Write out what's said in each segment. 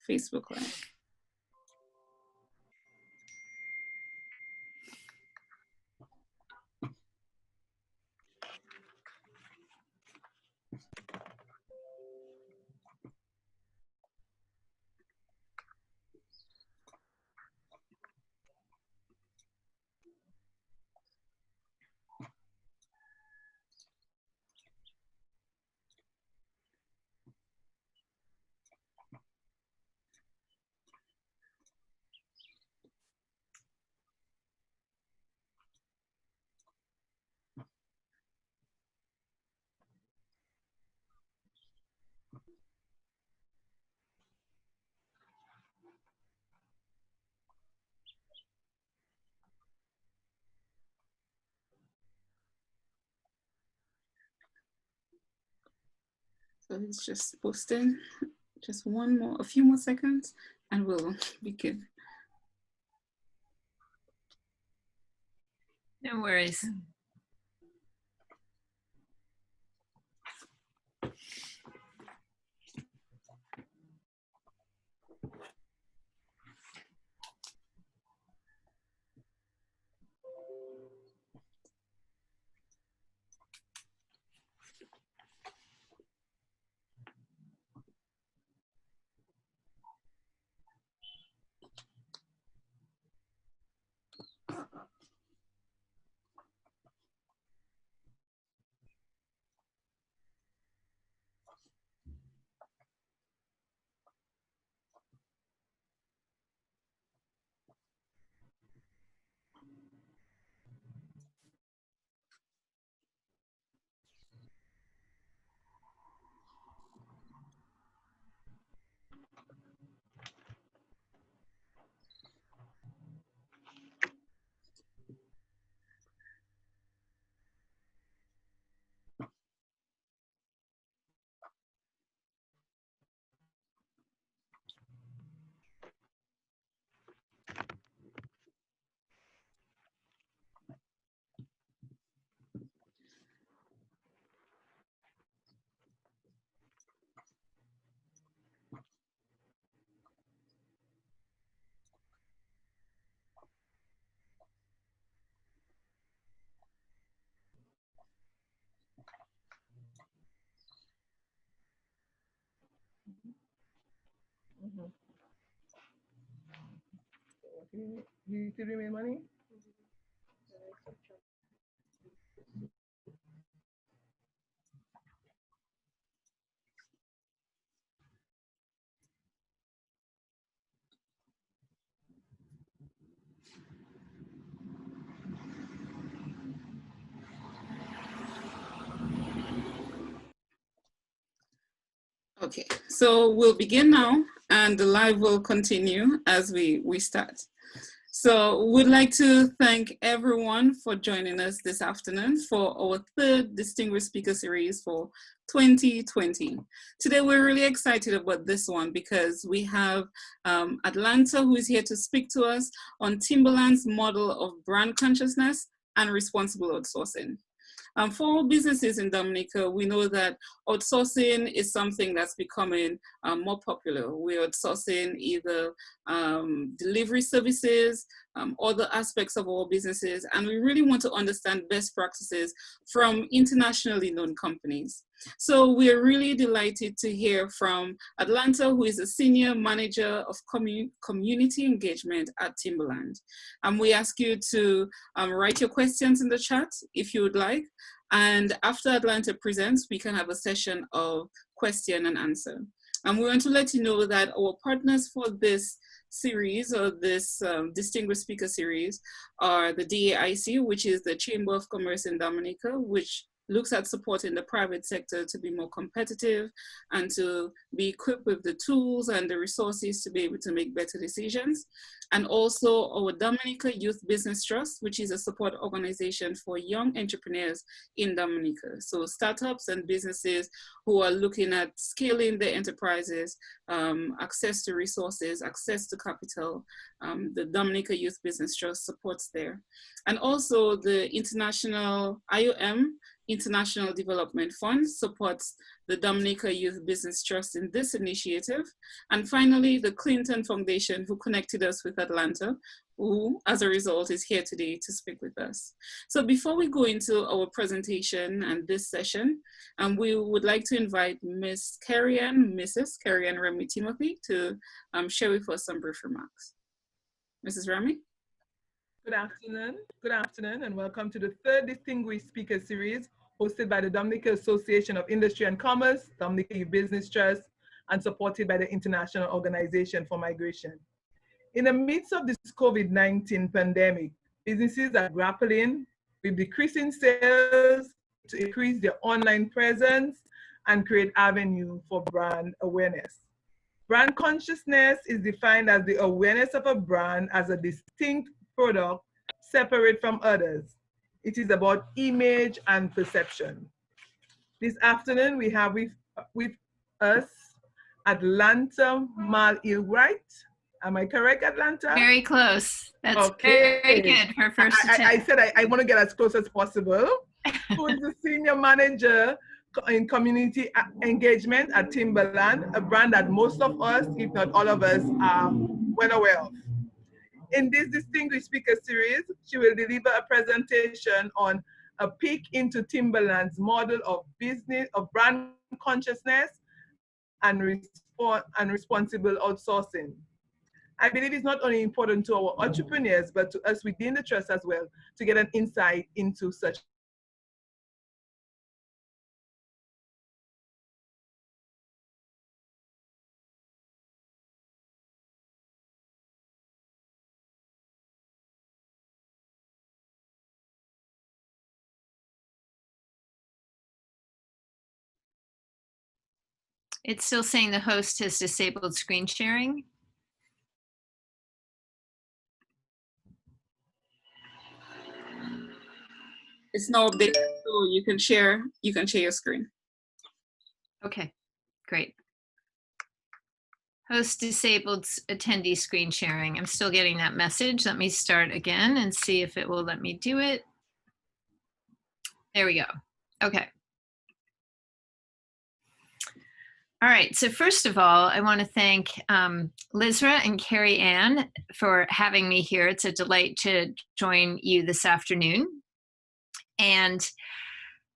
Facebook Live. So it's just posting, just a few more seconds, and we'll begin. No worries. You still remain money? Okay, so we'll begin now, and the live will continue as we start. So we'd like to thank everyone for joining us this afternoon for our third Distinguished Speaker Series for 2020. Today we're really excited about this one because we have Atlanta, who is here to speak to us on Timberland's model of brand consciousness and responsible outsourcing. For all businesses in Dominica, we know that outsourcing is something that's becoming more popular. We're outsourcing either delivery services, other aspects of our businesses, and we really want to understand best practices from internationally known companies. So we are really delighted to hear from Atlanta, who is a senior manager of community engagement at Timberland. We ask you to write your questions in the chat if you would like. And after Atlanta presents, we can have a session of question and answer. And we want to let you know that our partners for this series, or this Distinguished Speaker Series, are the DAIC, which is the Chamber of Commerce in Dominica, which looks at supporting the private sector to be more competitive and to be equipped with the tools and the resources to be able to make better decisions. And also our Dominica Youth Business Trust, which is a support organization for young entrepreneurs in Dominica. So startups and businesses who are looking at scaling their enterprises, access to resources, access to capital, the Dominica Youth Business Trust supports there. And also the International IOM, International Development Fund supports the Dominica Youth Business Trust in this initiative. And finally, the Clinton Foundation, who connected us with Atlanta, who, as a result, is here today to speak with us. So before we go into our presentation and this session, we would like to invite Mrs. Carrie-Ann Remy Timothy to share with us some brief remarks. Mrs. Remy? Good afternoon, and welcome to the third Distinguished Speaker Series hosted by the Dominica Association of Industry and Commerce, Dominica Youth Business Trust, and supported by the International Organization for Migration. In the midst of this COVID-19 pandemic, businesses are grappling with decreasing sales to increase their online presence and create avenue for brand awareness. Brand consciousness is defined as the awareness of a brand as a distinct product separate from others. It is about image and perception. This afternoon we have with us Atlanta McIlwraith. Am I correct, Atlanta? Very close. That's okay. Very good for first attempt. I said I want to get as close as possible. Who is the Senior Manager in Community Engagement at Timberland, a brand that most of us, if not all of us, are well aware of. In this Distinguished Speaker Series, she will deliver a presentation on a peek into Timberland's model of business, of brand consciousness and responsible outsourcing. I believe it's not only important to our entrepreneurs, but to us within the trust as well, to get an insight into such. It's still saying the host has disabled screen sharing. It's now updated, so you can share your screen. Okay, great. Host disabled attendee screen sharing. I'm still getting that message. Let me start again and see if it will let me do it. There we go. Okay. All right, so first of all, I want to thank Lizra and Carrie-Ann for having me here. It's a delight to join you this afternoon. And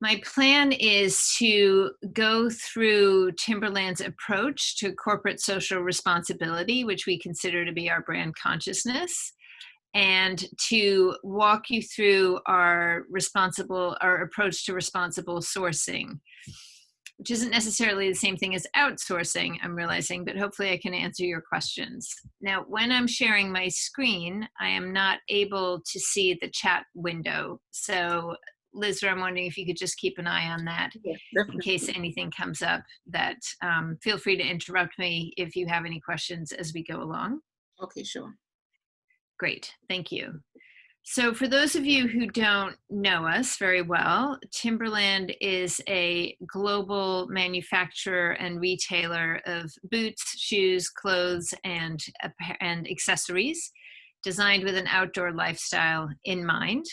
my plan is to go through Timberland's approach to corporate social responsibility, which we consider to be our brand consciousness, and to walk you through our approach to responsible sourcing, which isn't necessarily the same thing as outsourcing, I'm realizing, but hopefully I can answer your questions. Now, when I'm sharing my screen, I am not able to see the chat window. So, Lizra, I'm wondering if you could just keep an eye on that in case anything comes up. That feel free to interrupt me if you have any questions as we go along. Okay, sure. Great, thank you. So for those of you who don't know us very well, Timberland is a global manufacturer and retailer of boots, shoes, clothes, and accessories designed with an outdoor lifestyle in mind.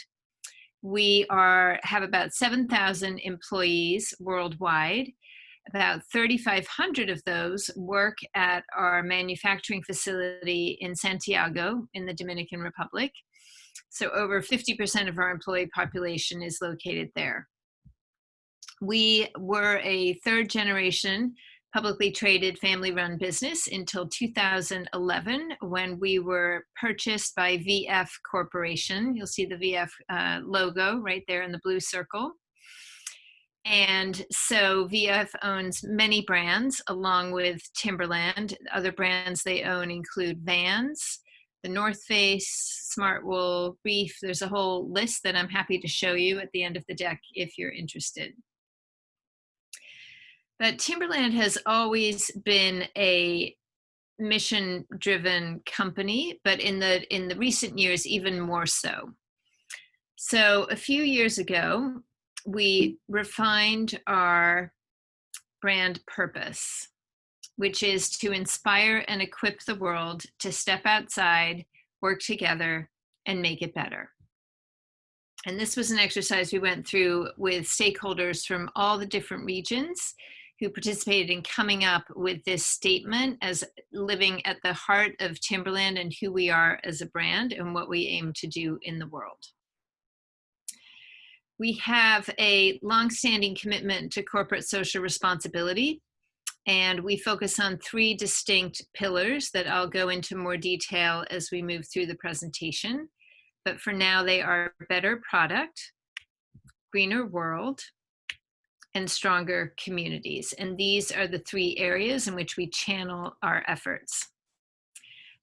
We have about 7,000 employees worldwide. About 3,500 of those work at our manufacturing facility in Santiago in the Dominican Republic. So over 50% of our employee population is located there. We were a third generation publicly traded family-run business until 2011 when we were purchased by VF Corporation. You'll see the VF logo right there in the blue circle. And so VF owns many brands along with Timberland. Other brands they own include Vans, the North Face, Smartwool, Reef. There's a whole list that I'm happy to show you at the end of the deck if you're interested. But Timberland has always been a mission-driven company, but in the recent years, even more so. So a few years ago, we refined our brand purpose, which is to inspire and equip the world to step outside, work together, and make it better. And this was an exercise we went through with stakeholders from all the different regions who participated in coming up with this statement as living at the heart of Timberland and who we are as a brand and what we aim to do in the world. We have a longstanding commitment to corporate social responsibility, and we focus on 3 distinct pillars that I'll go into more detail as we move through the presentation. But for now, they are better product, greener world, and stronger communities. And these are the 3 areas in which we channel our efforts.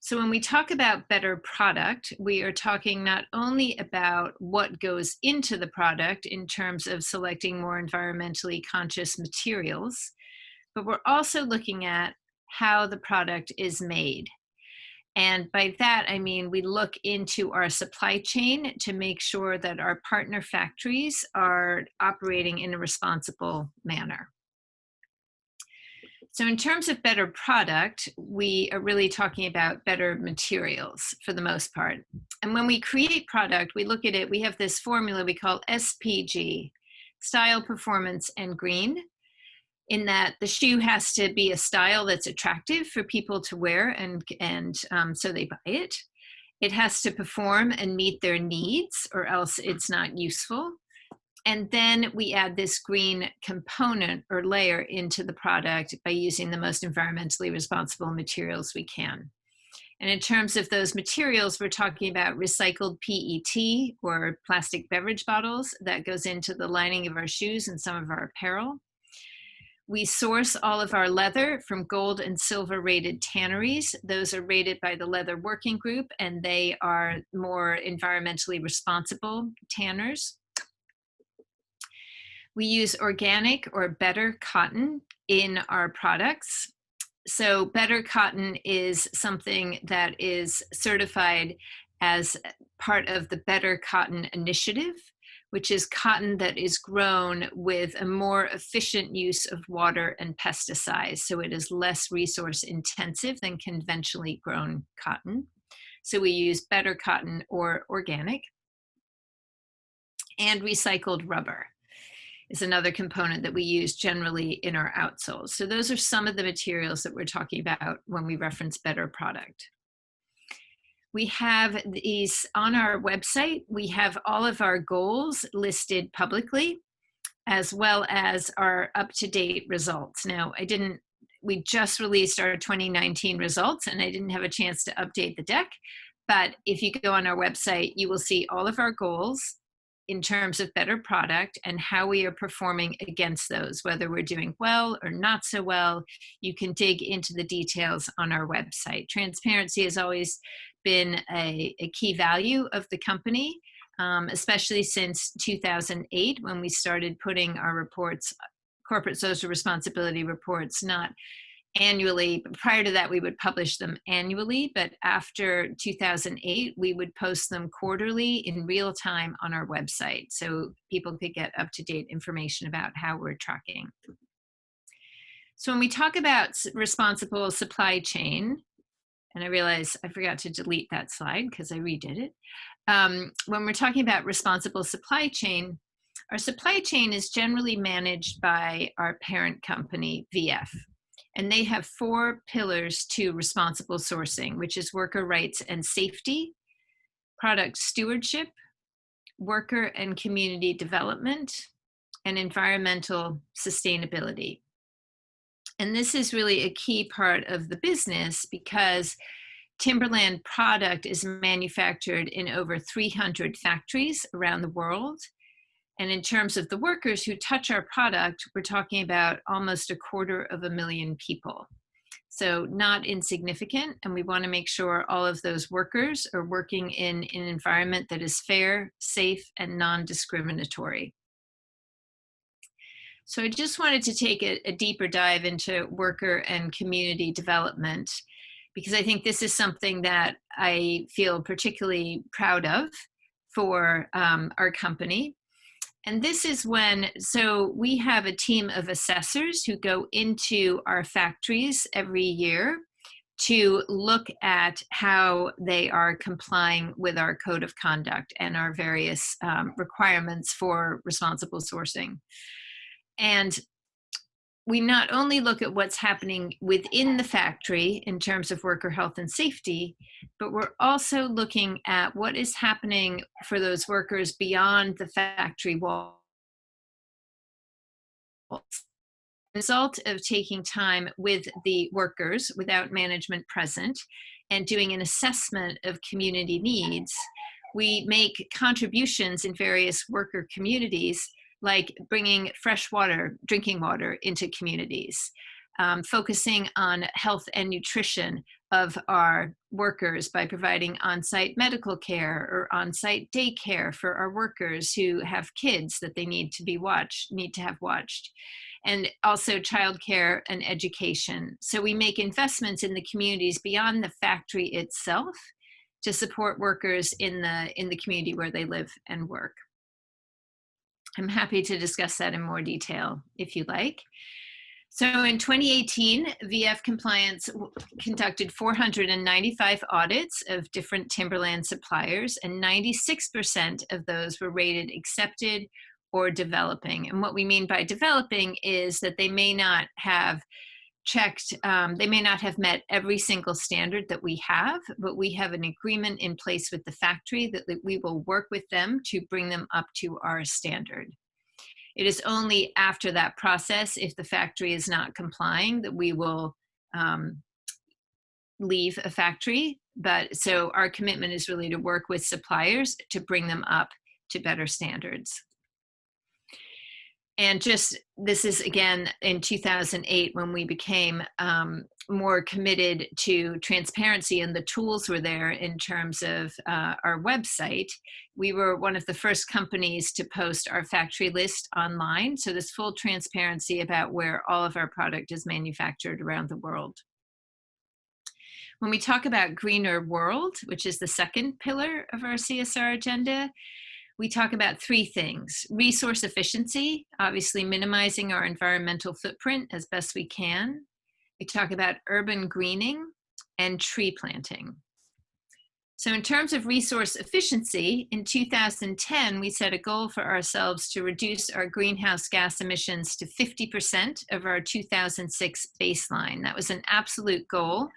So when we talk about better product, we are talking not only about what goes into the product in terms of selecting more environmentally conscious materials, but we're also looking at how the product is made. And by that, I mean, we look into our supply chain to make sure that our partner factories are operating in a responsible manner. So in terms of better product, we are really talking about better materials for the most part. And when we create product, we look at it, we have this formula we call SPG, style, performance, and green, in that the shoe has to be a style that's attractive for people to wear and so they buy it. It has to perform and meet their needs or else it's not useful. And then we add this green component or layer into the product by using the most environmentally responsible materials we can. And in terms of those materials, we're talking about recycled PET or plastic beverage bottles that goes into the lining of our shoes and some of our apparel. We source all of our leather from gold and silver rated tanneries. Those are rated by the Leather Working Group, and they are more environmentally responsible tanners. We use organic or better cotton in our products. So better cotton is something that is certified as part of the Better Cotton Initiative, which is cotton that is grown with a more efficient use of water and pesticides. So it is less resource intensive than conventionally grown cotton. So we use better cotton or organic. And recycled rubber is another component that we use generally in our outsoles. So those are some of the materials that we're talking about when we reference better product. We have these on our website. We have all of our goals listed publicly, as well as our up-to-date results. Now, we just released our 2019 results, and I didn't have a chance to update the deck, but if you go on our website, you will see all of our goals in terms of better product and how we are performing against those, whether we're doing well or not so well. You can dig into the details on our website. Transparency has always been a key value of the company, especially since 2008, when we started putting our reports, corporate social responsibility reports, not annually. Prior to that, we would publish them annually, but after 2008, we would post them quarterly in real time on our website so people could get up-to-date information about how we're tracking. So when we talk about responsible supply chain, and I realize I forgot to delete that slide because I redid it. When we're talking about responsible supply chain, our supply chain is generally managed by our parent company, VF. And they have 4 pillars to responsible sourcing, which is worker rights and safety, product stewardship, worker and community development, and environmental sustainability. And this is really a key part of the business because Timberland product is manufactured in over 300 factories around the world. And in terms of the workers who touch our product, we're talking about almost 250,000 people. So not insignificant. And we want to make sure all of those workers are working in an environment that is fair, safe, and non-discriminatory. So I just wanted to take a deeper dive into worker and community development, because I think this is something that I feel particularly proud of for our company. And this is so we have a team of assessors who go into our factories every year to look at how they are complying with our code of conduct and our various requirements for responsible sourcing. And we not only look at what's happening within the factory in terms of worker health and safety, but we're also looking at what is happening for those workers beyond the factory walls. Result of taking time with the workers without management present and doing an assessment of community needs, we make contributions in various worker communities, like bringing fresh water, drinking water into communities, focusing on health and nutrition of our workers by providing on-site medical care or on-site daycare for our workers who have kids that they need to have watched, and also childcare and education. So we make investments in the communities beyond the factory itself to support workers in the community where they live and work. I'm happy to discuss that in more detail if you like. So in 2018, VF Compliance conducted 495 audits of different Timberland suppliers, and 96% of those were rated accepted or developing. And what we mean by developing is that they may not have checked, they may not have met every single standard that we have, but we have an agreement in place with the factory that we will work with them to bring them up to our standard. It is only after that process, if the factory is not complying, that we will leave a factory. But so our commitment is really to work with suppliers to bring them up to better standards. And just, this is again in 2008 when we became more committed to transparency, and the tools were there in terms of our website. We were one of the first companies to post our factory list online. So there's full transparency about where all of our product is manufactured around the world. When we talk about greener world, which is the second pillar of our CSR agenda, we talk about three things: resource efficiency, obviously minimizing our environmental footprint as best we can. We talk about urban greening and tree planting. So in terms of resource efficiency, in 2010, we set a goal for ourselves to reduce our greenhouse gas emissions to 50% of our 2006 baseline. That was an absolute goal.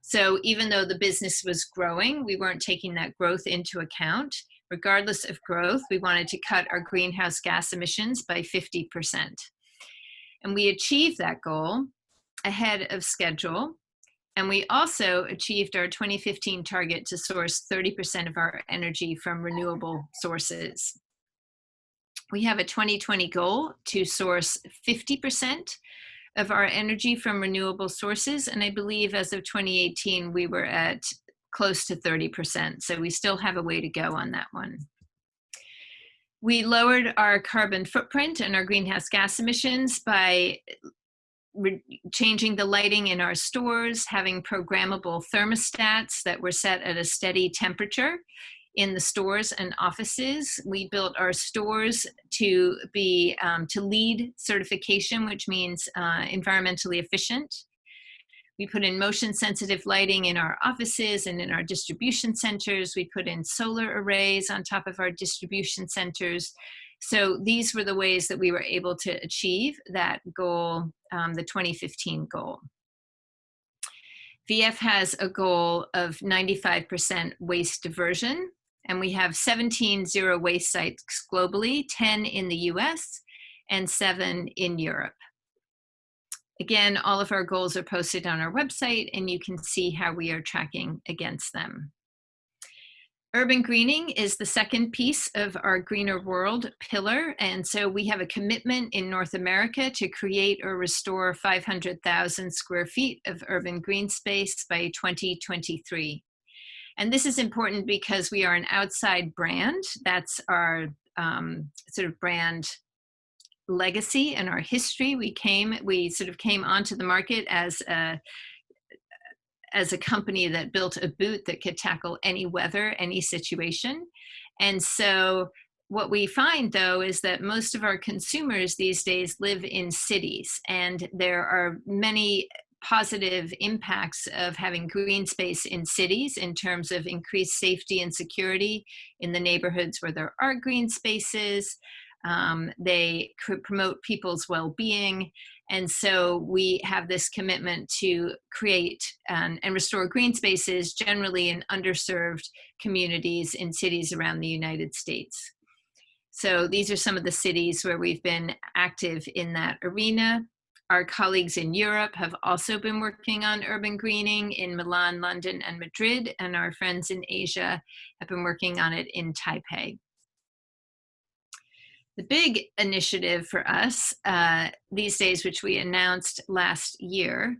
So even though the business was growing, we weren't taking that growth into account. Regardless of growth, we wanted to cut our greenhouse gas emissions by 50%. And we achieved that goal ahead of schedule. And we also achieved our 2015 target to source 30% of our energy from renewable sources. We have a 2020 goal to source 50% of our energy from renewable sources. And I believe as of 2018, we were at close to 30%. So we still have a way to go on that one. We lowered our carbon footprint and our greenhouse gas emissions by changing the lighting in our stores, having programmable thermostats that were set at a steady temperature in the stores and offices. We built our stores to be to LEED certification, which means environmentally efficient. We put in motion sensitive lighting in our offices and in our distribution centers. We put in solar arrays on top of our distribution centers. So these were the ways that we were able to achieve that goal, the 2015 goal. VF has a goal of 95% waste diversion, and we have 17 zero waste sites globally, 10 in the US and 7 in Europe. Again, all of our goals are posted on our website, and you can see how we are tracking against them. Urban greening is the second piece of our Greener World pillar. And so we have a commitment in North America to create or restore 500,000 square feet of urban green space by 2023. And this is important because we are an outside brand. That's our sort of brand legacy and our history. We sort of came onto the market as a company that built a boot that could tackle any weather, any situation. And so what we find, though, is that most of our consumers these days live in cities, and there are many positive impacts of having green space in cities in terms of increased safety and security in the neighborhoods where there are green spaces. They promote people's well-being. And so we have this commitment to create and restore green spaces generally in underserved communities in cities around the United States. So these are some of the cities where we've been active in that arena. Our colleagues in Europe have also been working on urban greening in Milan, London, and Madrid, and our friends in Asia have been working on it in Taipei. The big initiative for us these days, which we announced last year,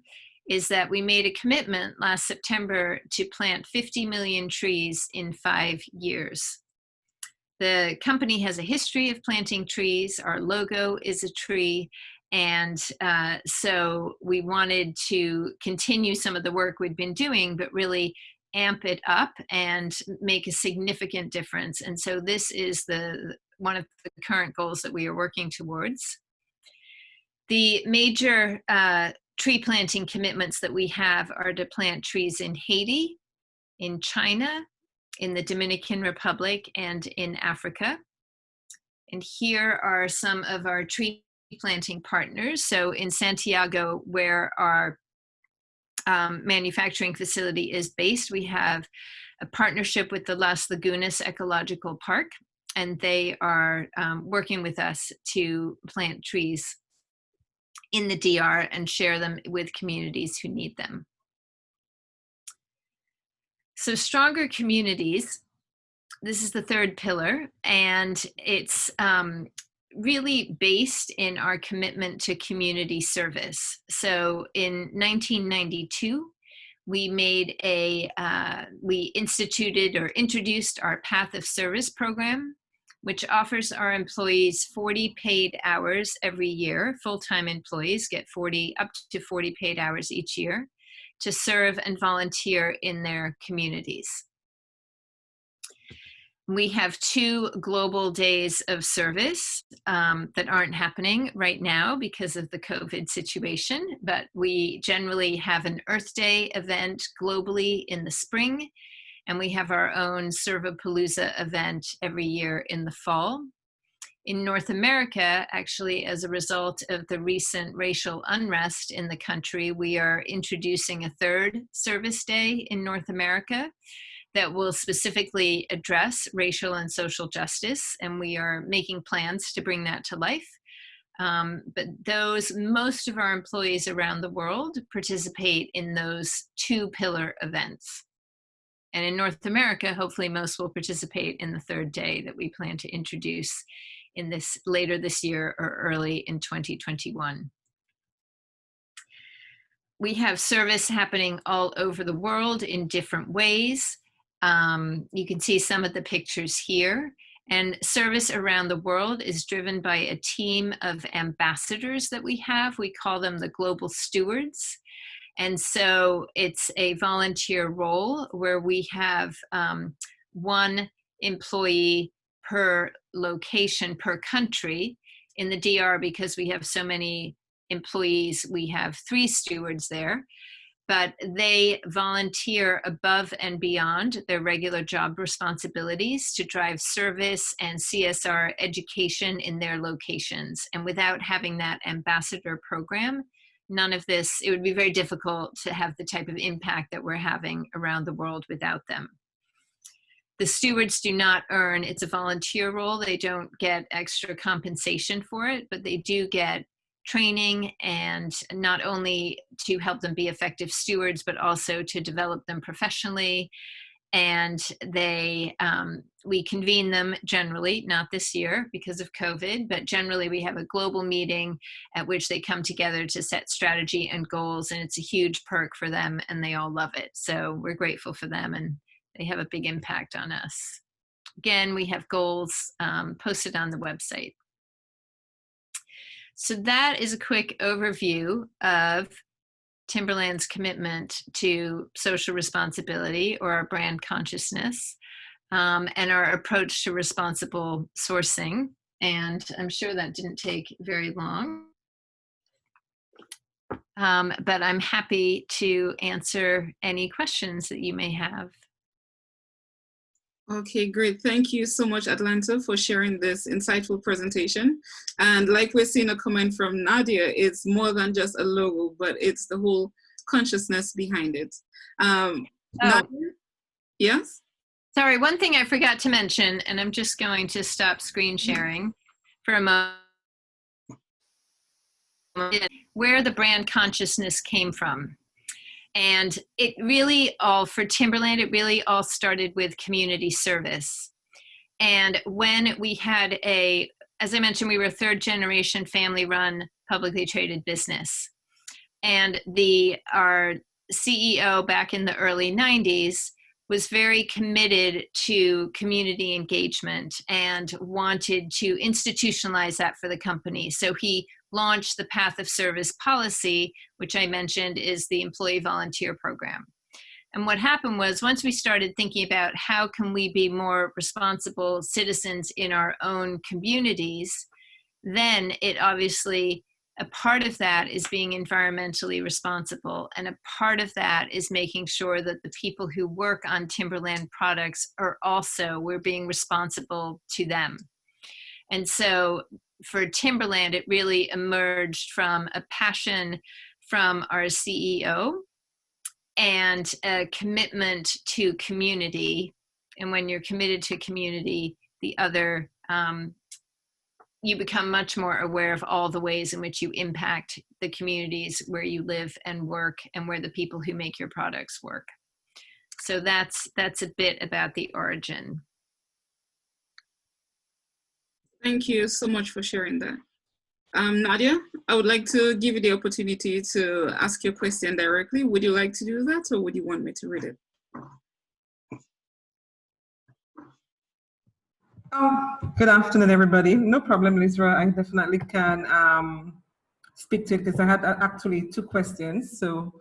is that we made a commitment last September to plant 50 million trees in 5 years. The company has a history of planting trees. Our logo is a tree. And so we wanted to continue some of the work we'd been doing, but really amp it up and make a significant difference. And so this is one of the current goals that we are working towards. The major tree planting commitments that we have are to plant trees in Haiti, in China, in the Dominican Republic, and in Africa. And here are some of our tree planting partners. So in Santiago, where our manufacturing facility is based, we have a partnership with the Las Lagunas Ecological Park, and they are working with us to plant trees in the DR and share them with communities who need them. So stronger communities, this is the third pillar, and it's really based in our commitment to community service. So in 1992, we instituted or introduced our Path of Service program, which offers our employees 40 paid hours every year. Full-time employees get up to 40 paid hours each year to serve and volunteer in their communities. We have 2 global days of service that aren't happening right now because of the COVID situation, but we generally have an Earth Day event globally in the spring, and we have our own Servapalooza event every year in the fall. In North America, actually, as a result of the recent racial unrest in the country, we are introducing a 3rd service day in North America that will specifically address racial and social justice, and we are making plans to bring that to life. But most of our employees around the world participate in those 2 pillar events. And in North America, hopefully most will participate in the 3rd day that we plan to introduce later this year or early in 2021. We have service happening all over the world in different ways. You can see some of the pictures here, and service around the world is driven by a team of ambassadors that we have. We call them the global stewards. And so it's a volunteer role where we have 1 employee per location, per country. In the DR, because we have so many employees, we have 3 stewards there. But they volunteer above and beyond their regular job responsibilities to drive service and CSR education in their locations. And without having that ambassador program, none of this, it would be very difficult to have the type of impact that we're having around the world without them. The stewards do not earn, it's a volunteer role, they don't get extra compensation for it, but they do get training, and not only to help them be effective stewards, but also to develop them professionally. And we convene them generally, not this year because of COVID, but generally we have a global meeting at which they come together to set strategy and goals, and it's a huge perk for them, and they all love it. So we're grateful for them, and they have a big impact on us. Again, we have goals posted on the website. So that is a quick overview of Timberland's commitment to social responsibility, or our brand consciousness, and our approach to responsible sourcing. And I'm sure that didn't take very long. but I'm happy to answer any questions that you may have. Okay, great. Thank you so much, Atlanta, for sharing this insightful presentation. And like we're seeing a comment from Nadia, it's more than just a logo, but it's the whole consciousness behind it. Nadia, yes? Sorry, one thing I forgot to mention, and I'm just going to stop screen sharing for a moment, where the brand consciousness came from. And it really all, for Timberland, it really all started with community service. And when we had as I mentioned, we were a third generation family run, publicly traded business. And our CEO back in the early 90s was very committed to community engagement and wanted to institutionalize that for the company. So he launched the Path of Service policy, which I mentioned is the employee volunteer program. And what happened was, once we started thinking about how can we be more responsible citizens in our own communities, then it obviously, a part of that is being environmentally responsible. And a part of that is making sure that the people who work on Timberland products we're being responsible to them. And so for Timberland, it really emerged from a passion from our CEO and a commitment to community. And when you're committed to community, you become much more aware of all the ways in which you impact the communities where you live and work and where the people who make your products work. So that's a bit about the origin. Thank you so much for sharing that. Nadia, I would like to give you the opportunity to ask your question directly. Would you like to do that, or would you want me to read it? Good afternoon, everybody. No problem, Lizra. I definitely can speak to it because I had actually two questions. So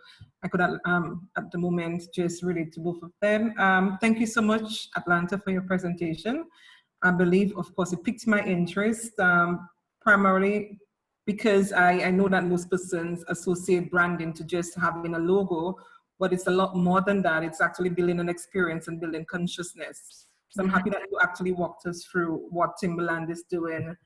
I could, at the moment, just relate to both of them. Thank you so much, Atlanta, for your presentation. I believe, of course, it piqued my interest, primarily because I know that most persons associate branding to just having a logo, but it's a lot more than that. It's actually building an experience and building consciousness. So I'm happy that you actually walked us through what Timberland is doing.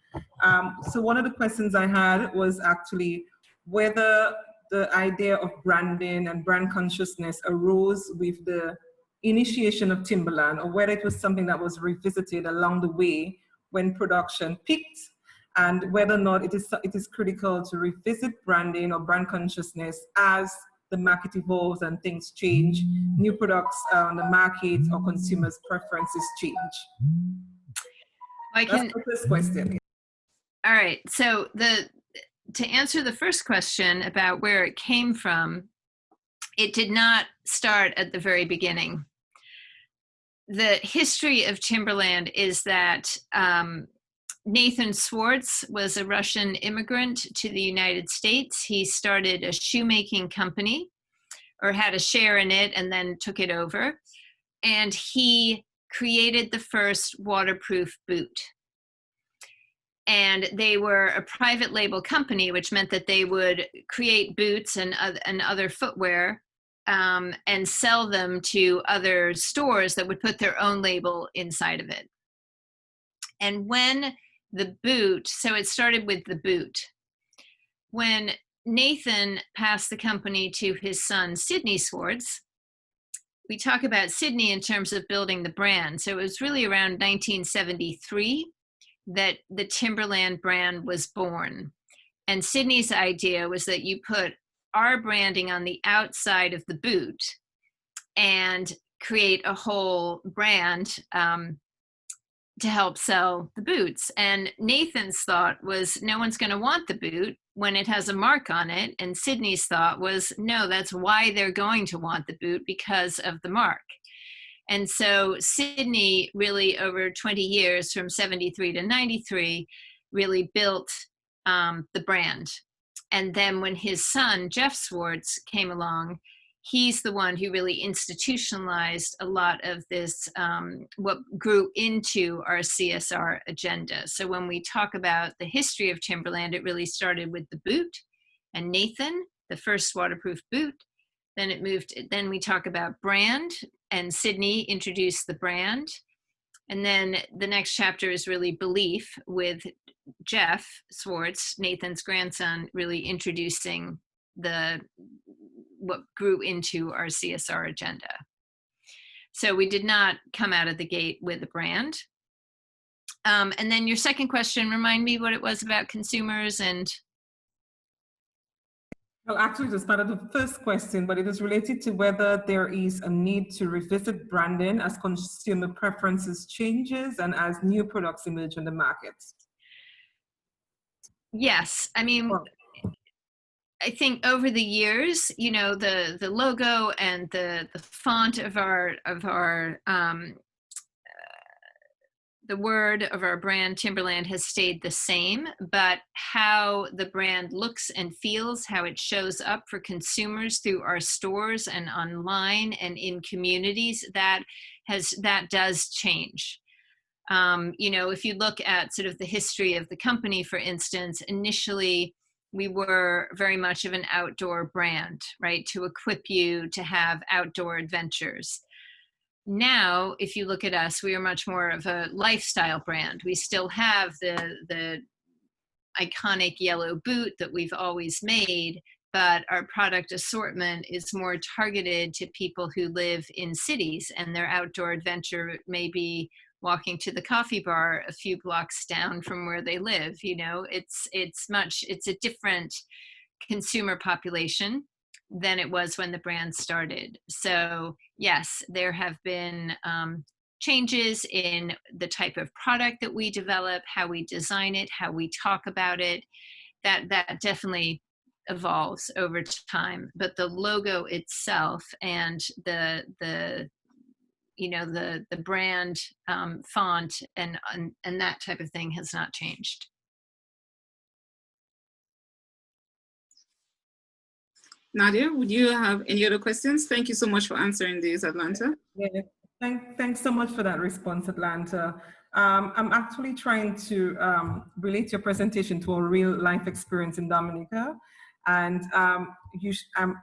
So one of the questions I had was actually whether the idea of branding and brand consciousness arose with the initiation of Timberland, or whether it was something that was revisited along the way when production peaked, and whether or not it is critical to revisit branding or brand consciousness as the market evolves and things change, new products on the market or consumers' preferences change. That's the first question. All right, so to answer the first question about where it came from, it did not start at the very beginning. The history of Timberland is that Nathan Swartz was a Russian immigrant to the United States. He started a shoemaking company, or had a share in it, and then took it over. And he created the first waterproof boot. And they were a private label company, which meant that they would create boots and other footwear and sell them to other stores that would put their own label inside of it. And when the boot, so it started with the boot. When Nathan passed the company to his son, Sidney Swartz, we talk about Sidney in terms of building the brand. So it was really around 1973 that the Timberland brand was born. And Sidney's idea was that you put our branding on the outside of the boot and create a whole brand to help sell the boots. And Nathan's thought was, no one's going to want the boot when it has a mark on it. And Sidney's thought was, no, that's why they're going to want the boot, because of the mark. And so Sidney really, over 20 years, from 73 to 93, really built the brand. And then when his son, Jeff Swartz, came along, he's the one who really institutionalized a lot of this, what grew into our CSR agenda. So when we talk about the history of Timberland, it really started with the boot and Nathan, the first waterproof boot. Then we talk about brand, and Sydney introduced the brand. And then the next chapter is really belief, with Jeff Swartz, Nathan's grandson, really introducing what grew into our CSR agenda. So we did not come out of the gate with a brand. And then your second question, remind me what it was about consumers and... Well, actually, it was part of the first question, but it is related to whether there is a need to revisit branding as consumer preferences changes and as new products emerge on the market. Yes, I mean, I think over the years, you know, the logo and the font of our the word of our brand Timberland has stayed the same, but how the brand looks and feels, how it shows up for consumers through our stores and online and in communities, that does change. You know, if you look at sort of the history of the company, for instance, initially we were very much of an outdoor brand, right? To equip you to have outdoor adventures. Now, if you look at us, we are much more of a lifestyle brand. We still have the iconic yellow boot that we've always made, but our product assortment is more targeted to people who live in cities, and their outdoor adventure may be walking to the coffee bar a few blocks down from where they live. You know, it's a different consumer population than it was when the brand started. So yes, there have been changes in the type of product that we develop, how we design it, how we talk about it. That definitely evolves over time. But the logo itself and the you know, the brand font and that type of thing has not changed. Nadia, would you have any other questions? Thank you so much for answering these, Atlanta. Yeah, thanks so much for that response, Atlanta. I'm actually trying to relate your presentation to a real life experience in Dominica. And I'm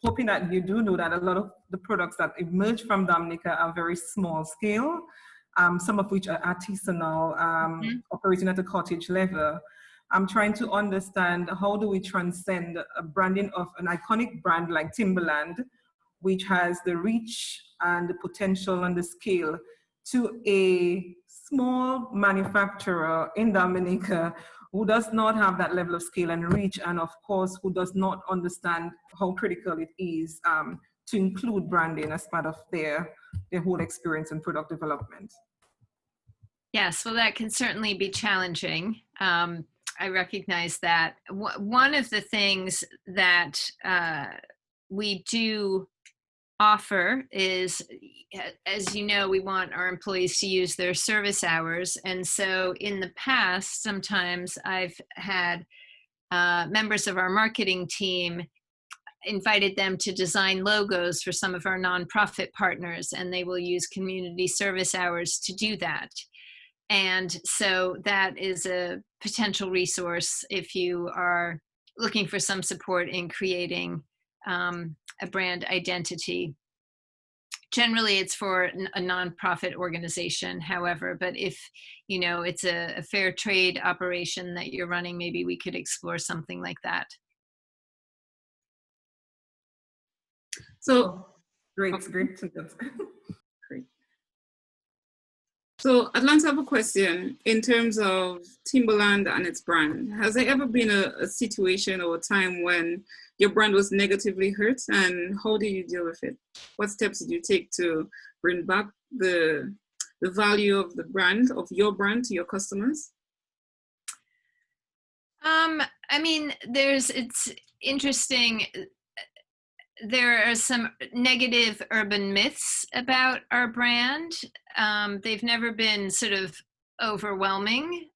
hoping that you do know that a lot of the products that emerge from Dominica are very small scale, some of which are artisanal, operating at a cottage level. I'm trying to understand, how do we transcend a branding of an iconic brand like Timberland, which has the reach and the potential and the scale, to a small manufacturer in Dominica who does not have that level of scale and reach, and of course, who does not understand how critical it is to include branding as part of their whole experience in product development. Yes, well, that can certainly be challenging. I recognize that. One of the things that we do offer is, as you know, we want our employees to use their service hours. And so in the past, sometimes I've had members of our marketing team invited them to design logos for some of our nonprofit partners, and they will use community service hours to do that. And so that is a potential resource if you are looking for some support in creating a brand identity. Generally, it's for a nonprofit organization, however, but if, you know, it's a fair trade operation that you're running, maybe we could explore something like that. So, Great. Great. So Atlanta, I have a question in terms of Timberland and its brand. Has there ever been a situation or a time when your brand was negatively hurt, and how did you deal with it? What steps did you take to bring back the value of the brand, of your brand, to your customers? I mean, it's interesting. There are some negative urban myths about our brand. They've never been sort of overwhelming,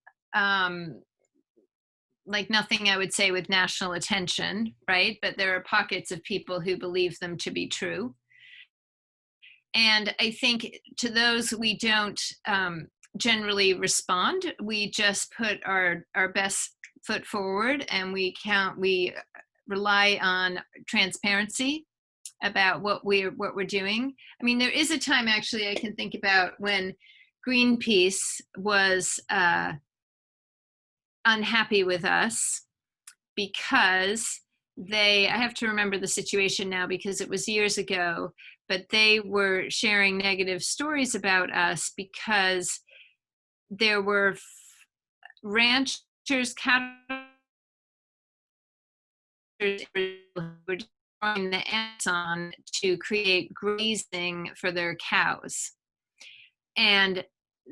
like nothing I would say with national attention, right? But there are pockets of people who believe them to be true. And I think to those we don't generally respond. We just put our best foot forward, and we rely on transparency about what we're doing. I mean, there is a time actually I can think about when Greenpeace was unhappy with us because I have to remember the situation now because it was years ago, but they were sharing negative stories about us because there were ranchers, cattle were destroying the Amazon to create grazing for their cows. And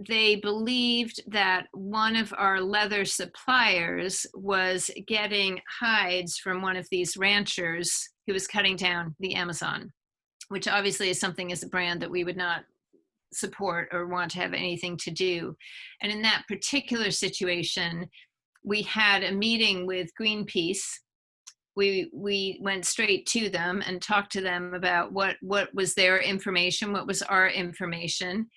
they believed that one of our leather suppliers was getting hides from one of these ranchers who was cutting down the Amazon, which obviously is something as a brand that we would not support or want to have anything to do. And in that particular situation, we had a meeting with Greenpeace. We went straight to them and talked to them about what was their information, what was our information,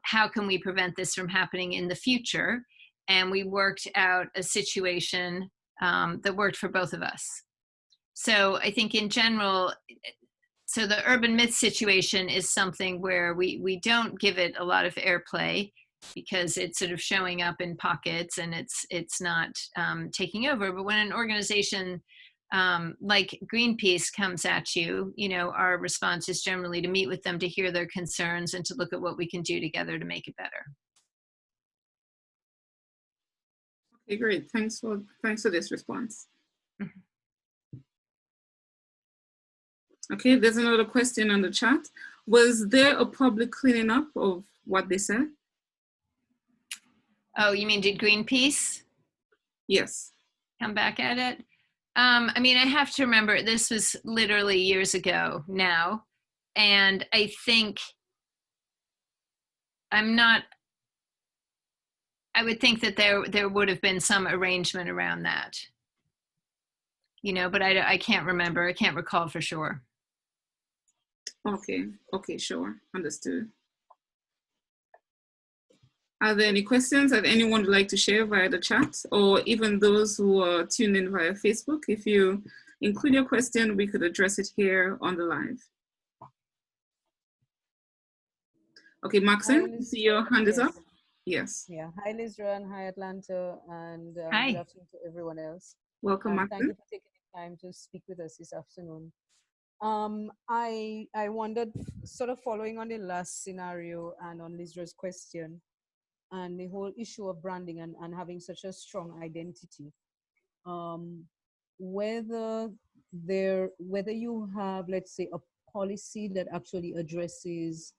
how can we prevent this from happening in the future? And we worked out a situation that worked for both of us. So I think in general, so the urban myth situation is something where we don't give it a lot of airplay because it's sort of showing up in pockets and it's not taking over. But when an organization like Greenpeace comes at you, our response is generally to meet with them, to hear their concerns and to look at what we can do together to make it better. Okay, great. Thanks for this response. Mm-hmm. Okay, there's another question on the chat. Was there a public cleaning up of what they said? Oh, you mean did Greenpeace? Yes. Come back at it? I mean, I have to remember this was literally years ago now. And I think I would think that there would have been some arrangement around that, but I can't remember. I can't recall for sure. Okay, sure, understood. Are there any questions that anyone would like to share via the chat, or even those who are tuned in via Facebook? If you include your question, we could address it here on the live. Okay, Maxine, see your hand is up. Yes. Yeah. Hi, Lizra, and hi, Atlanta, and Hi. good afternoon to everyone else. Welcome, Maxine. Thank you for taking the time to speak with us this afternoon. I wondered, sort of following on the last scenario and on Lizra's question, and the whole issue of branding and having such a strong identity, whether you have, let's say, a policy that actually addresses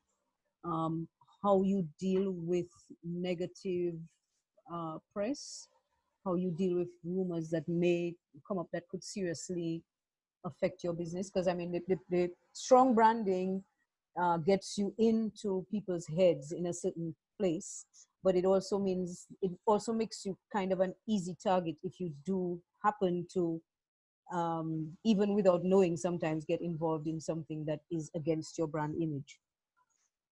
how you deal with negative press, how you deal with rumors that may come up that could seriously affect your business. Because I mean, the strong branding gets you into people's heads in a certain place, but it also makes you kind of an easy target if you do happen to, even without knowing, sometimes get involved in something that is against your brand image.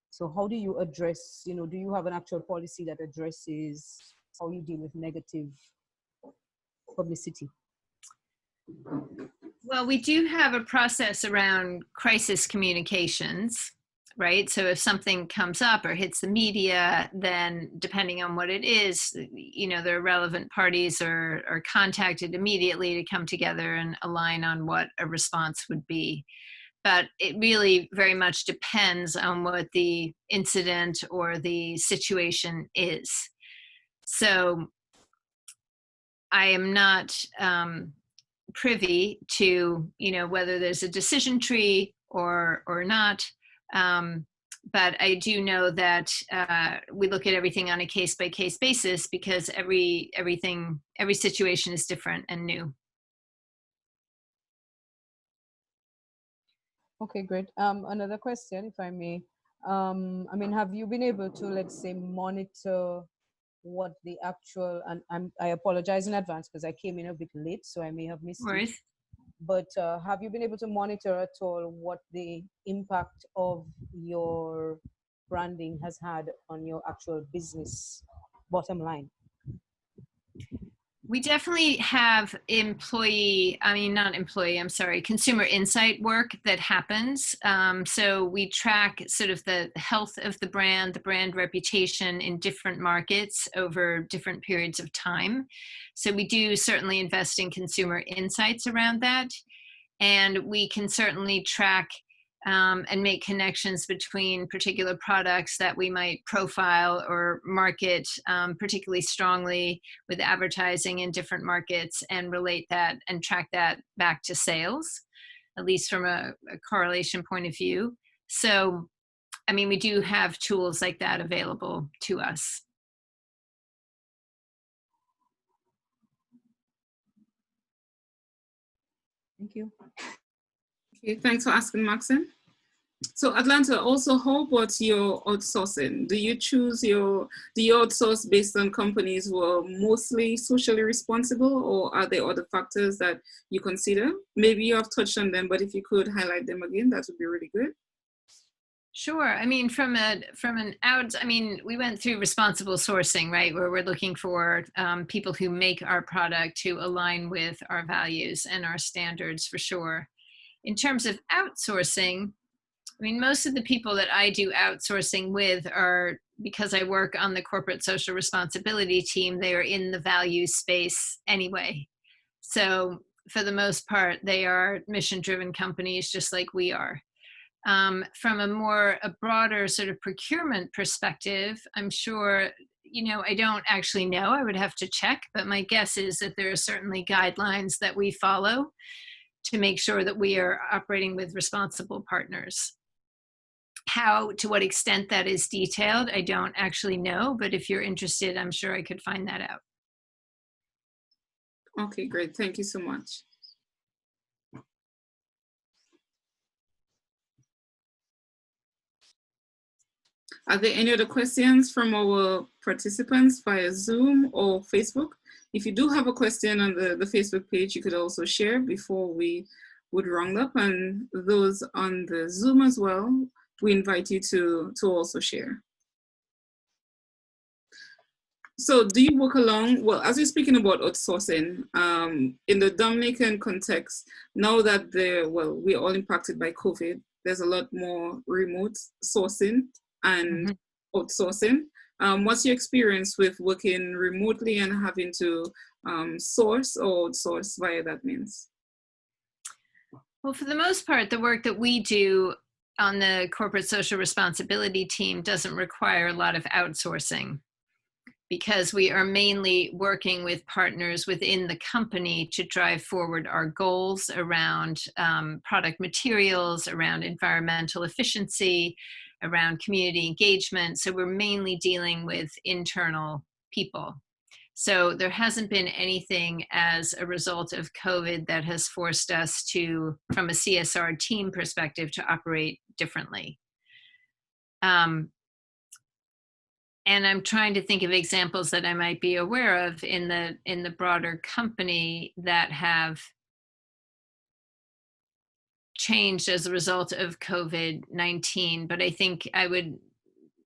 So how do you address, do you have an actual policy that addresses how you deal with negative publicity? Well, we do have a process around crisis communications, right? So if something comes up or hits the media, then depending on what it is, the relevant parties are contacted immediately to come together and align on what a response would be. But it really very much depends on what the incident or the situation is. So I am not privy to, whether there's a decision tree or not. But I do know that we look at everything on a case-by-case basis because every situation is different and new. Okay, great. Another question, if I may. I mean, have you been able to, let's say, monitor what the actual, and I apologize in advance because I came in a bit late, so I may have missed it. But have you been able to monitor at all what the impact of your branding has had on your actual business bottom line? We definitely have consumer insight work that happens. So we track sort of the health of the brand reputation in different markets over different periods of time. So we do certainly invest in consumer insights around that. And we can certainly track and make connections between particular products that we might profile or market particularly strongly with advertising in different markets and relate that and track that back to sales, at least from a correlation point of view. So, I mean, we do have tools like that available to us. Thank you. Okay, thanks for asking, Maxine. So Atlanta, also, how about your outsourcing? Do you outsource based on companies who are mostly socially responsible, or are there other factors that you consider? Maybe you have touched on them, but if you could highlight them again, that would be really good. Sure. I mean, we went through responsible sourcing, right? Where we're looking for people who make our product to align with our values and our standards, for sure. In terms of outsourcing, I mean, most of the people that I do outsourcing with are, because I work on the corporate social responsibility team, they are in the value space anyway. So for the most part, they are mission-driven companies just like we are. From a broader sort of procurement perspective, I'm sure, I don't actually know, I would have to check, but my guess is that there are certainly guidelines that we follow to make sure that we are operating with responsible partners. To what extent that is detailed, I don't actually know, but if you're interested, I'm sure I could find that out. Okay, great. Thank you so much. Are there any other questions from our participants via Zoom or Facebook? If you do have a question on the Facebook page, you could also share before we would round up, and those on the Zoom as well, we invite you to also share. So do you work along, well, as you're speaking about outsourcing, in the Dominican context, now that we're all impacted by COVID, there's a lot more remote sourcing and outsourcing. What's your experience with working remotely and having to source or outsource via that means? Well, for the most part, the work that we do on the corporate social responsibility team doesn't require a lot of outsourcing, because we are mainly working with partners within the company to drive forward our goals around product materials, around environmental efficiency, around community engagement. So we're mainly dealing with internal people. So there hasn't been anything as a result of COVID that has forced us to, from a CSR team perspective, to operate differently. And I'm trying to think of examples that I might be aware of in the broader company that have changed as a result of COVID-19. But I think I would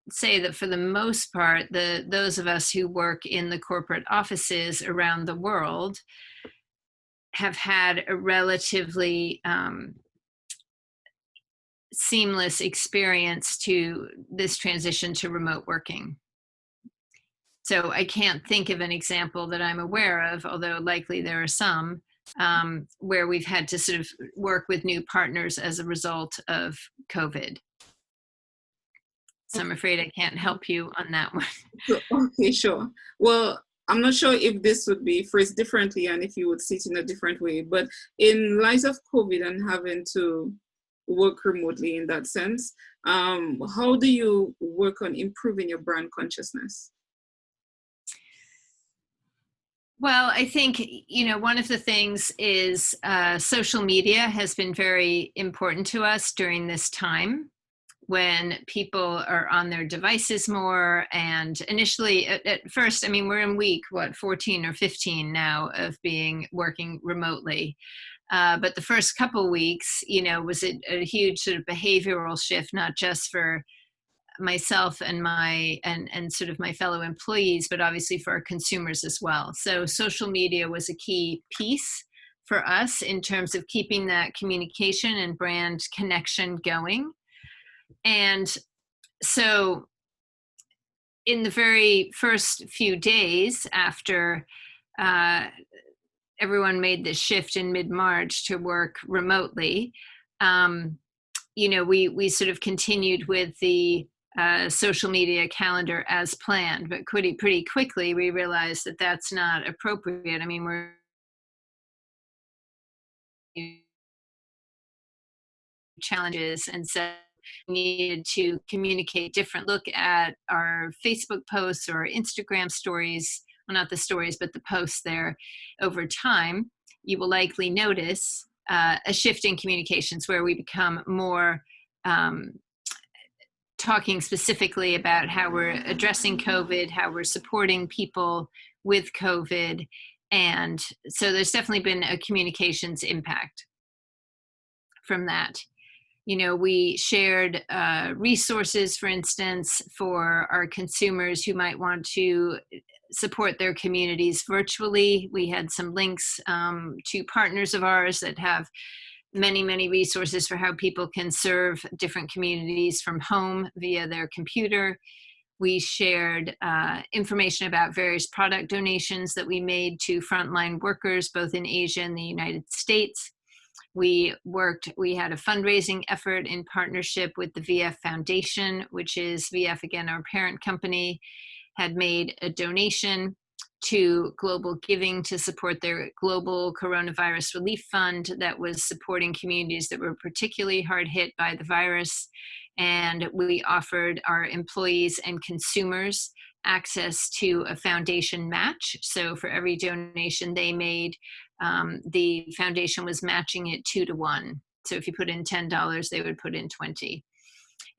say that for the most part, those of us who work in the corporate offices around the world have had a relatively seamless experience to this transition to remote working. So I can't think of an example that I'm aware of, although likely there are some, where we've had to sort of work with new partners as a result of COVID. So I'm afraid I can't help you on that one. Okay, sure. Well, I'm not sure if this would be phrased differently and if you would see it in a different way, but in light of COVID and having to work remotely in that sense, how do you work on improving your brand consciousness? Well, I think, one of the things is social media has been very important to us during this time, when people are on their devices more. And initially, at first, I mean, we're in week, 14 or 15 now of working remotely. But the first couple weeks, was a huge sort of behavioral shift, not just for myself and and sort of my fellow employees, but obviously for our consumers as well. So social media was a key piece for us in terms of keeping that communication and brand connection going. And so in the very first few days after everyone made the shift in mid-March to work remotely, we sort of continued with the social media calendar as planned, but pretty quickly we realized that that's not appropriate. I mean, we're challenges, and so we needed to communicate different. Look at our Facebook posts or Instagram stories, well, not the stories, but the posts there. Over time, you will likely notice a shift in communications where we become more talking specifically about how we're addressing COVID, how we're supporting people with COVID. And so there's definitely been a communications impact from that. We shared resources, for instance, for our consumers who might want to support their communities virtually. We had some links to partners of ours that have many resources for how people can serve different communities from home via their computer. We shared information about various product donations that we made to frontline workers, both in Asia and the United States. We had a fundraising effort in partnership with the VF Foundation, which is VF, again, our parent company, had made a donation to Global Giving to support their global coronavirus relief fund that was supporting communities that were particularly hard hit by the virus. And we offered our employees and consumers access to a foundation match. So for every donation they made, the foundation was matching it 2 to 1. So if you put in $10, they would put in 20.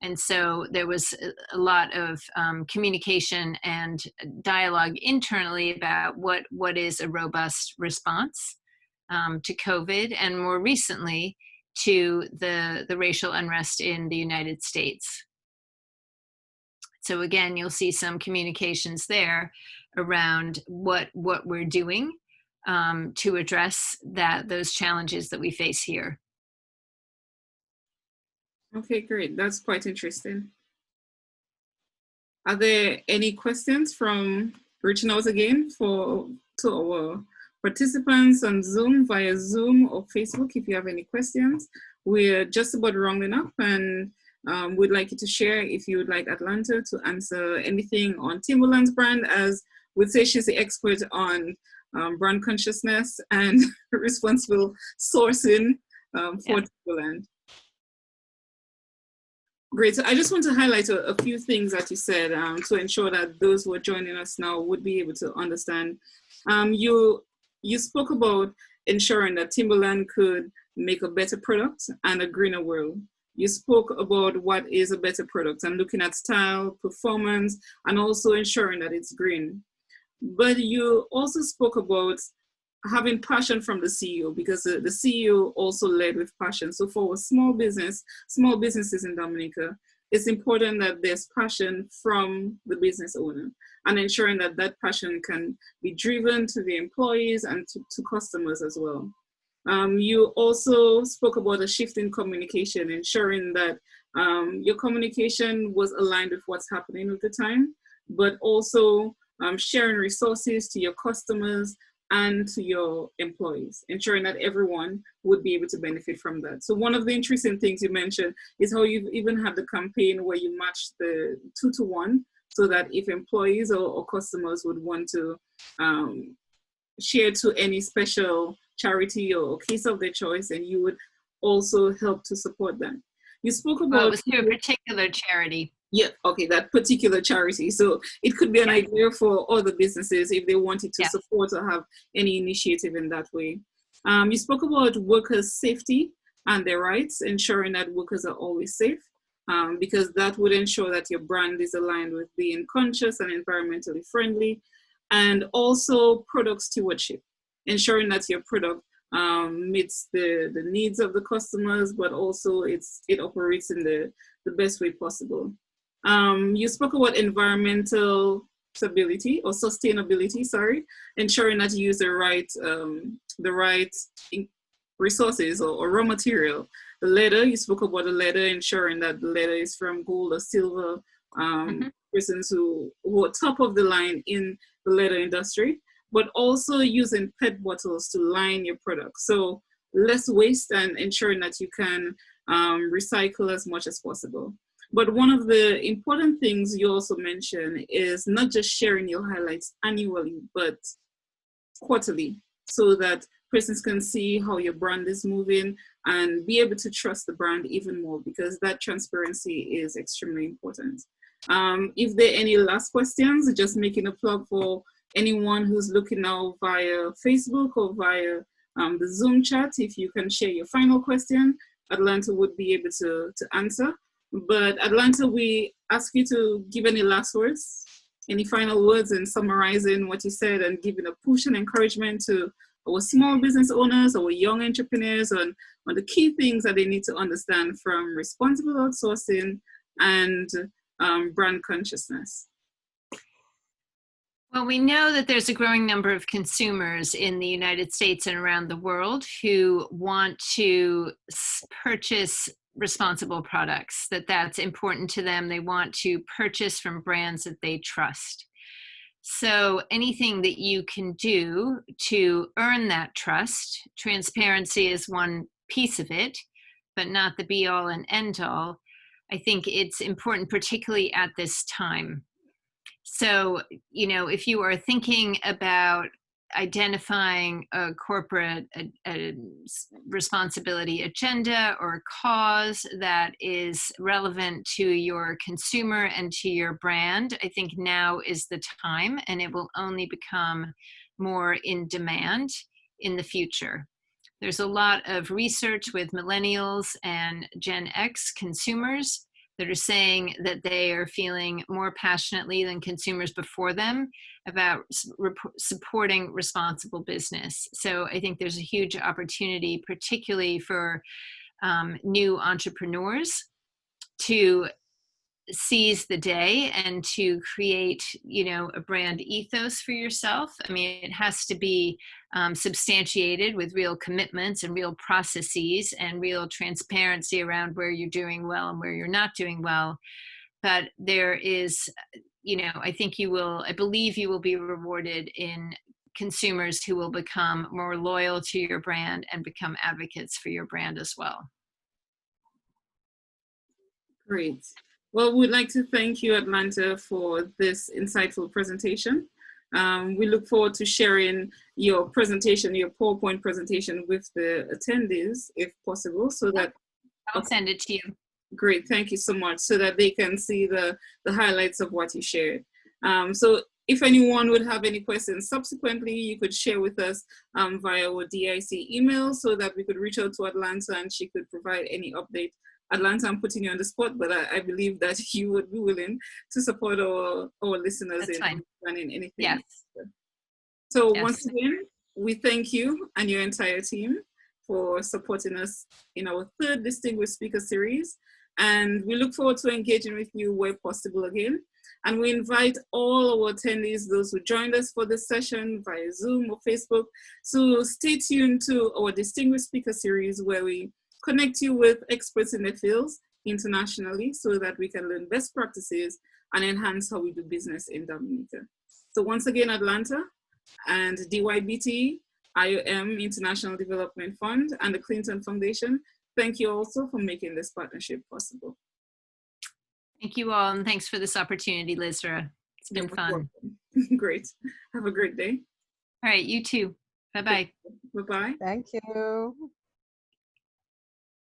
And so there was a lot of communication and dialogue internally about what is a robust response to COVID, and more recently to the racial unrest in the United States. So again, you'll see some communications there around what we're doing to address those challenges that we face here. Okay, great. That's quite interesting. Are there any questions from reaching out again to our participants on Zoom, via Zoom or Facebook? If you have any questions, we're just about rounding up, and we'd like you to share if you would like Atlanta to answer anything on Timberland's brand, as we'd say she's the expert on brand consciousness and responsible sourcing for Timberland. Great. So I just want to highlight a few things that you said to ensure that those who are joining us now would be able to understand. You spoke about ensuring that Timberland could make a better product and a greener world. You spoke about what is a better product and looking at style, performance, and also ensuring that it's green. But you also spoke about having passion from the CEO, because the CEO also led with passion. So for small businesses in Dominica, it's important that there's passion from the business owner, and ensuring that that passion can be driven to the employees and to customers as well. You also spoke about a shift in communication, ensuring that your communication was aligned with what's happening at the time, but also sharing resources to your customers and to your employees, ensuring that everyone would be able to benefit from that. So one of the interesting things you mentioned is how you've even had the campaign where you matched the 2 to 1, so that if employees or customers would want to share to any special charity or case of their choice, and you would also help to support them. You spoke about— it was to a particular charity. Yeah, okay, that particular charity. So it could be an idea for other businesses if they wanted to support or have any initiative in that way. You spoke about workers' safety and their rights, ensuring that workers are always safe, because that would ensure that your brand is aligned with being conscious and environmentally friendly, and also product stewardship, ensuring that your product meets the needs of the customers, but also it operates in the best way possible. You spoke about environmental stability or sustainability, sorry, ensuring that you use the right resources or raw material. The leather, you spoke about the leather, ensuring that the leather is from gold or silver, persons who are top of the line in the leather industry, but also using PET bottles to line your product. So less waste and ensuring that you can recycle as much as possible. But one of the important things you also mentioned is not just sharing your highlights annually, but quarterly, so that persons can see how your brand is moving and be able to trust the brand even more, because that transparency is extremely important. If there are any last questions, just making a plug for anyone who's looking now via Facebook or via the Zoom chat. If you can share your final question, Atlanta would be able to answer. But Atlanta, we ask you to give any last words, any final words, and summarizing what you said and giving a push and encouragement to our small business owners, our young entrepreneurs on the key things that they need to understand from responsible outsourcing and brand consciousness. Well, we know that there's a growing number of consumers in the United States and around the world who want to purchase responsible products, that's important to them. They want to purchase from brands that they trust. So anything that you can do to earn that trust, transparency is one piece of it, but not the be all and end all. I think it's important, particularly at this time. So, if you are thinking about identifying a corporate responsibility agenda or cause that is relevant to your consumer and to your brand, I think now is the time, and it will only become more in demand in the future. There's a lot of research with millennials and Gen X consumers that are saying that they are feeling more passionately than consumers before them about supporting responsible business. So I think there's a huge opportunity, particularly for new entrepreneurs, to seize the day and to create, a brand ethos for yourself. I mean, it has to be substantiated with real commitments and real processes and real transparency around where you're doing well and where you're not doing well. But there is, I believe you will be rewarded in consumers who will become more loyal to your brand and become advocates for your brand as well. Great. Well, we'd like to thank you, Atlanta, for this insightful presentation. We look forward to sharing your presentation, your PowerPoint presentation with the attendees, if possible, so that I'll send it to you. Great, thank you so much, so that they can see the highlights of what you shared. So if anyone would have any questions subsequently, you could share with us via our DIC email, so that we could reach out to Atlanta and she could provide any update. Atlanta, I'm putting you on the spot, but I believe that you would be willing to support our listeners That's fine. Running anything. Yes. So Yes. Once again, we thank you and your entire team for supporting us in our third Distinguished Speaker Series. And we look forward to engaging with you where possible again. And we invite all our attendees, those who joined us for this session via Zoom or Facebook, to stay tuned to our Distinguished Speaker Series, where we connect you with experts in their fields internationally, so that we can learn best practices and enhance how we do business in Dominica. So once again, Atlanta and DYBT, IOM International Development Fund, and the Clinton Foundation, thank you also for making this partnership possible. Thank you all, and thanks for this opportunity, Lizra. It's been fun. Great. Have a great day. All right, you too. Bye-bye. Bye-bye. Thank you.